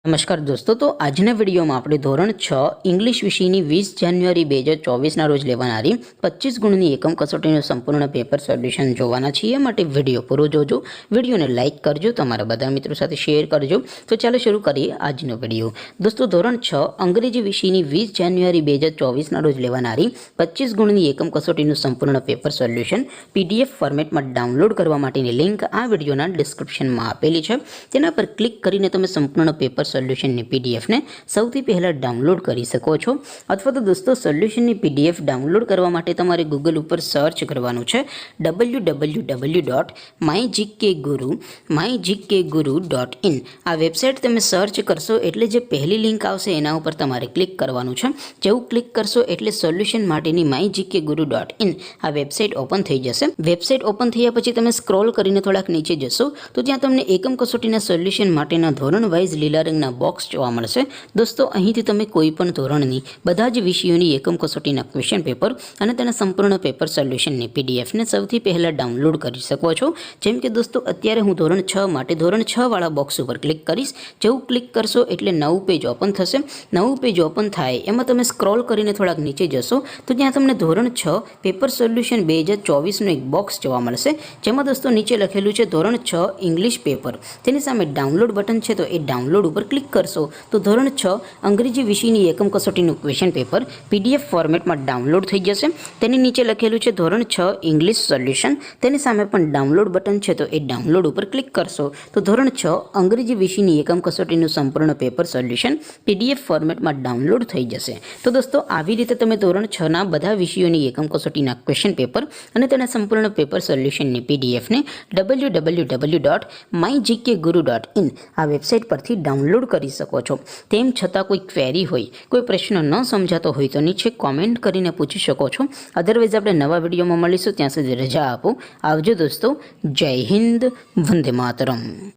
નમસ્કાર દોસ્તો, તો આજના વિડીયોમાં આપણે ધોરણ 6 ઇંગ્લિશ વિષયની 20 જાન્યુઆરી 2024ના રોજ લેવાનારી 25 ગુણની એકમ કસોટીનું સંપૂર્ણ પેપર સોલ્યુશન જોવાના છીએ. માટે વિડીયો પૂરો જોજો, વિડીયોને લાઇક કરજો, તમારા બધા મિત્રો સાથે શેર કરજો. તો ચાલો શરૂ કરીએ આજનો વિડીયો. દોસ્તો, ધોરણ 6 અંગ્રેજી વિષયની 20 જાન્યુઆરી 2024ના રોજ લેવાનારી 25 ગુણની એકમ કસોટીનું સંપૂર્ણ પેપર સોલ્યુશન PDF ફોર્મેટમાં ડાઉનલોડ કરવા માટેની લિંક આ વિડીયોના ડિસ્ક્રિપ્શનમાં આપેલી છે. તેના પર ક્લિક કરીને તમે સંપૂર્ણ પેપર સોલ્યુશનની પીડીએફને સૌથી પહેલાં ડાઉનલોડ કરી શકો છો. અથવા તો દોસ્તો, સોલ્યુશનની PDF ડાઉનલોડ કરવા માટે તમારે ગૂગલ ઉપર સર્ચ કરવાનું છે www.mygkguru.in. આ વેબસાઇટ તમે સર્ચ કરશો એટલે જે પહેલી લિંક આવશે એના ઉપર તમારે ક્લિક કરવાનું છે. જેવું ક્લિક કરશો એટલે સોલ્યુશન માટેની mygkguru.in આ વેબસાઇટ ઓપન થઈ જશે. વેબસાઇટ ઓપન થયા પછી તમે સ્ક્રોલ કરીને થોડાક નીચે જશો તો ત્યાં તમને એકમ કસોટીના સોલ્યુશન માટેના ધોરણ વાઇઝ લીલા રંગના બોક્સ જોવા મળશે. દોસ્તો, અહીંથી તમે કોઈ પણ ધોરણની બધા જ વિષયોની એકમ કસોટીના ક્વેશ્ચન પેપર અને તેના સંપૂર્ણ પેપર સોલ્યુશનની પીડીએફને સૌથી પહેલાં ડાઉનલોડ કરી શકો છો. જેમ કે દોસ્તો, અત્યારે હું ધોરણ 6 માટે ધોરણ 6 વાળા બોક્સ ઉપર ક્લિક કરીશ. જેવું ક્લિક કરશો એટલે નવું પેજ ઓપન થશે. નવું પેજ ઓપન થાય એમાં તમે સ્ક્રોલ કરીને થોડાક નીચે જશો તો ત્યાં તમને ધોરણ 6 પેપર સોલ્યુશન 2024નું એક બોક્સ જોવા મળશે. જેમાં દોસ્તો નીચે લખેલું છે ધોરણ 6 ઇંગ્લિશ પેપર. તેની સામે ડાઉનલોડ બટન છે, તો એ ડાઉનલોડ ઉપર ક્લિક કરશો તો ધોરણ 6 અંગ્રેજી વિષયની એકમ કસોટીનું ક્વેશ્ચન પેપર PDF ફોર્મેટમાં ડાઉનલોડ થઈ જશે. તેની નીચે લખેલું છે ધોરણ 6 ઇંગ્લિશ સોલ્યુશન. તેની સામે પણ ડાઉનલોડ બટન છે, તો એ ડાઉનલોડ ઉપર ક્લિક કરશો તો ધોરણ 6 અંગ્રેજી વિષયની એકમ કસોટીનું સંપૂર્ણ પેપર સોલ્યુશન PDF ફોર્મેટમાં ડાઉનલોડ થઈ જશે. તો દોસ્તો, આવી રીતે તમે ધોરણ 6ના બધા વિષયોની એકમ કસોટીના ક્વેશ્ચન પેપર અને તેના સંપૂર્ણ પેપર સોલ્યુશનની પીડીએફને www.mygkguru.in આ વેબસાઇટ પરથી ડાઉનલોડ કરી શકો છો. તેમ છતાં કોઈ ક્વેરી હોય, કોઈ પ્રશ્ન ન સમજાતો હોય તો નીચે કોમેન્ટ કરીને પૂછી શકો છો. અધરવાઇઝ આપણે નવા વિડીયોમાં મળીશું. ત્યાં સુધી રજા આપો. આવજો દોસ્તો. જય હિન્દ. વંદે માતરમ.